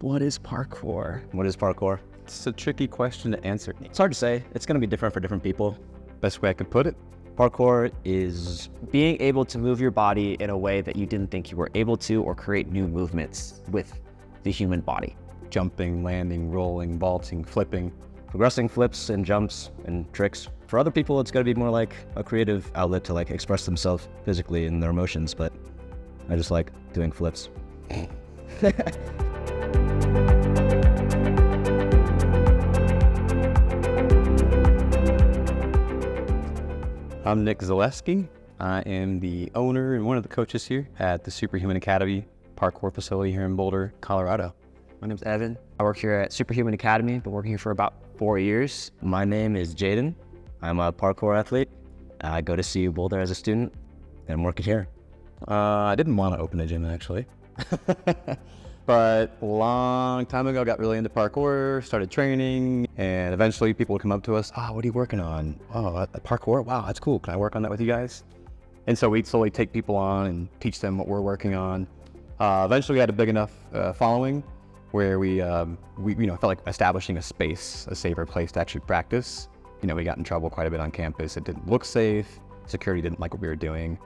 What is parkour? What is parkour? It's a tricky question to answer. It's hard to say. It's going to be different for different people. Best way I could put it. Parkour is being able to move your body in a way that you didn't think you were able to, or create new movements with the human body. Jumping, landing, rolling, vaulting, flipping. Progressing flips and jumps and tricks. For other people, it's going to be more like a creative outlet to like express themselves physically in their emotions, but I just like doing flips. I'm Nick Zaleski. I am the owner and one of the coaches here at the Superhuman Academy parkour facility here in Boulder, Colorado. My name's Evan. I work here at Superhuman Academy. Been working here for about 4 years. My name is Jaden. I'm a parkour athlete. I go to CU Boulder as a student and I'm working here. I didn't want to open a gym actually, but a long time ago, got really into parkour, started training, and eventually people would come up to us, what are you working on? Oh, parkour? Wow, that's cool. Can I work on that with you guys? And so we'd slowly take people on and teach them what we're working on. Eventually we had a big enough following where we felt like establishing a space, a safer place to actually practice. We got in trouble quite a bit on campus. It didn't look safe. Security didn't like what we were doing.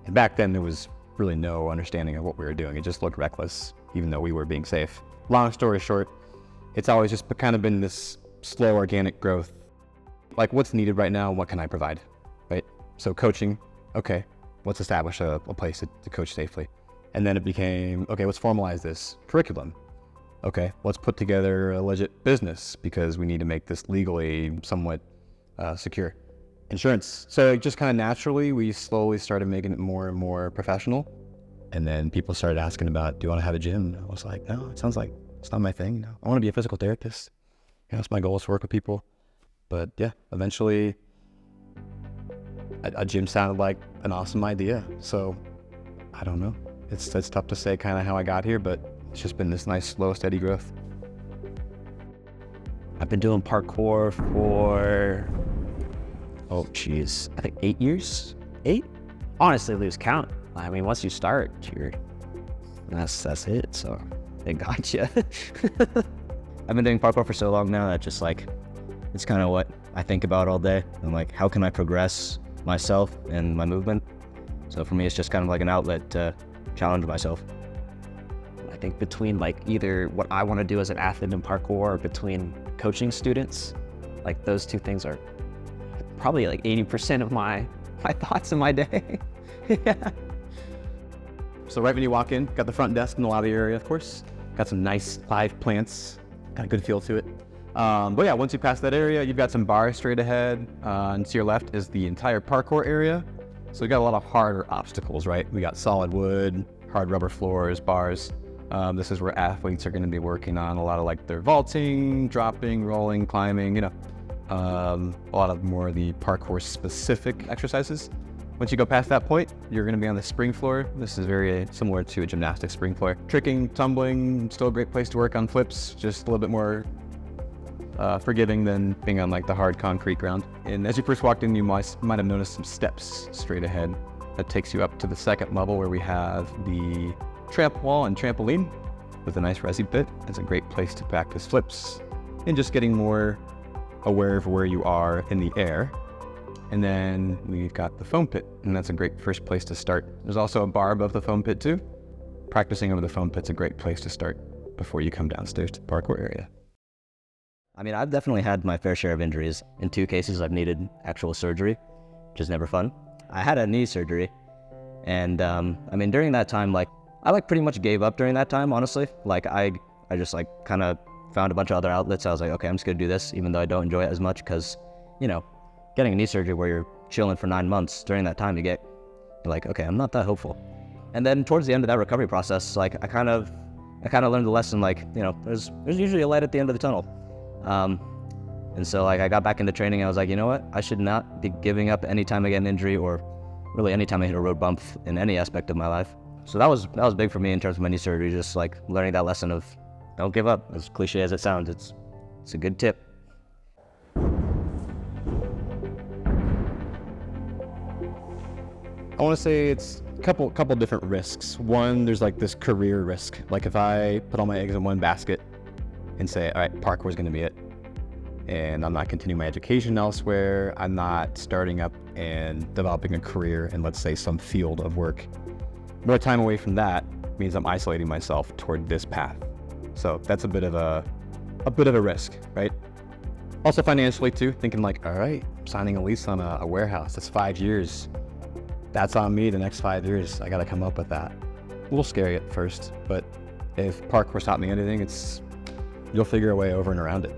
And back then there was really no understanding of what we were doing. It just looked reckless, even though we were being safe. Long story short, it's always just kind of been this slow organic growth. Like, what's needed right now? What can I provide, right? So coaching, okay, let's establish a place to coach safely. And then it became, okay, let's formalize this curriculum. Okay, let's put together a legit business because we need to make this legally somewhat secure. Insurance. So just kind of naturally, we slowly started making it more and more professional. And then people started asking about, do you want to have a gym? And I was like, no, it sounds like it's not my thing. No, I want to be a physical therapist. That's my goal, is to work with people. But yeah, eventually a gym sounded like an awesome idea. So I don't know. It's tough to say kind of how I got here, but it's just been this nice, slow, steady growth. I've been doing parkour for, I think 8 years? 8? Honestly, lose count. I mean, once you start, that's it. So they got you. I've been doing parkour for so long now that just like, it's kind of what I think about all day. And like, how can I progress myself and my movement? So for me, it's just kind of like an outlet to challenge myself. I think between like either what I want to do as an athlete in parkour or between coaching students, like those two things are probably like 80% of my thoughts in my day. Yeah. So right when you walk in, got the front desk in the lobby area, of course. Got some nice live plants, got a good feel to it. But yeah, once you pass that area, you've got some bars straight ahead. And to your left is the entire parkour area. So we got a lot of harder obstacles, right? We got solid wood, hard rubber floors, bars. This is where athletes are going to be working on a lot of like their vaulting, dropping, rolling, climbing, a lot of more of the parkour specific exercises. Once you go past that point, you're going to be on the spring floor. This is very similar to a gymnastics spring floor. Tricking, tumbling, still a great place to work on flips, just a little bit more forgiving than being on like the hard concrete ground. And as you first walked in, you might have noticed some steps straight ahead. That takes you up to the second level where we have the tramp wall and trampoline with a nice resi pit. It's a great place to practice flips and just getting more aware of where you are in the air. And then we've got the foam pit, and that's a great first place to start. There's also a bar above the foam pit too. Practicing over the foam pit's a great place to start before you come downstairs to the parkour area. I mean, I've definitely had my fair share of injuries. In 2 cases, I've needed actual surgery, which is never fun. I had a knee surgery, and during that time, I pretty much gave up during that time, honestly. I just kind of found a bunch of other outlets. I was like, okay, I'm just gonna do this, even though I don't enjoy it as much, because, getting a knee surgery where you're chilling for 9 months, during that time you're like, okay, I'm not that hopeful. And then towards the end of that recovery process, I kind of learned the lesson, there's usually a light at the end of the tunnel. And so I got back into training. I was like, you know what? I should not be giving up any time I get an injury, or really any time I hit a road bump in any aspect of my life. So that was big for me in terms of my knee surgery, just learning that lesson of don't give up. As cliche as it sounds, it's a good tip. want to say it's a couple different risks. One, there's like this career risk. Like if I put all my eggs in one basket and say, all right, parkour is going to be it, and I'm not continuing my education elsewhere, I'm not starting up and developing a career in, let's say, some field of work, more time away from that means I'm isolating myself toward this path. So that's a bit of a risk, right? Also financially too, thinking like, all right, I'm signing a lease on a warehouse. That's 5 years. That's on me the next 5 years. I got to come up with that. A little scary at first, but if parkour's taught me anything, you'll figure a way over and around it.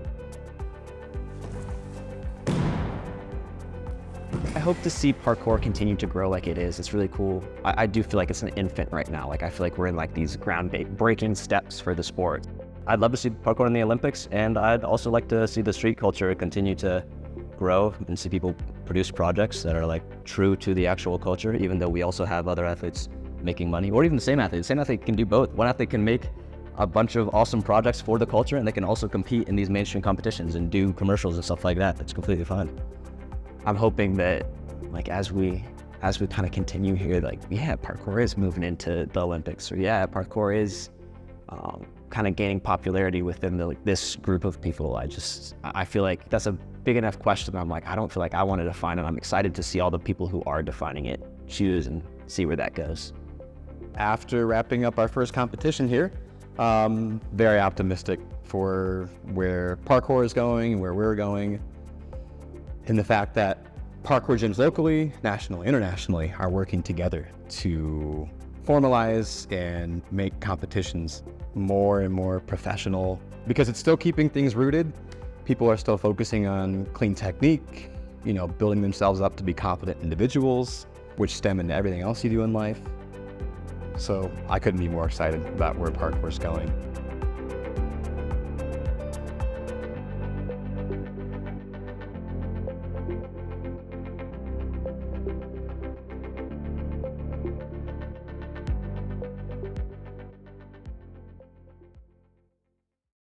I hope to see parkour continue to grow like it is. It's really cool. I do feel like it's an infant right now. Like I feel like we're in like these breaking steps for the sport. I'd love to see parkour in the Olympics, and I'd also like to see the street culture continue to grow and see people produce projects that are like true to the actual culture, even though we also have other athletes making money, or even the same athlete. The same athlete can do both. One athlete can make a bunch of awesome projects for the culture, and they can also compete in these mainstream competitions and do commercials and stuff like that. That's completely fine. I'm hoping that like as we kind of continue here, like, yeah, parkour is moving into the Olympics, or yeah, parkour is kind of gaining popularity within this group of people. I feel like that's a big enough question. I'm like, I don't feel like I want to define it. I'm excited to see all the people who are defining it choose and see where that goes. After wrapping up our first competition here, very optimistic for where parkour is going and where we're going, and the fact that parkour gyms locally, nationally, internationally are working together to formalize and make competitions more and more professional, because it's still keeping things rooted. People are still focusing on clean technique, building themselves up to be confident individuals, which stem into everything else you do in life. So I couldn't be more excited about where parkour is going.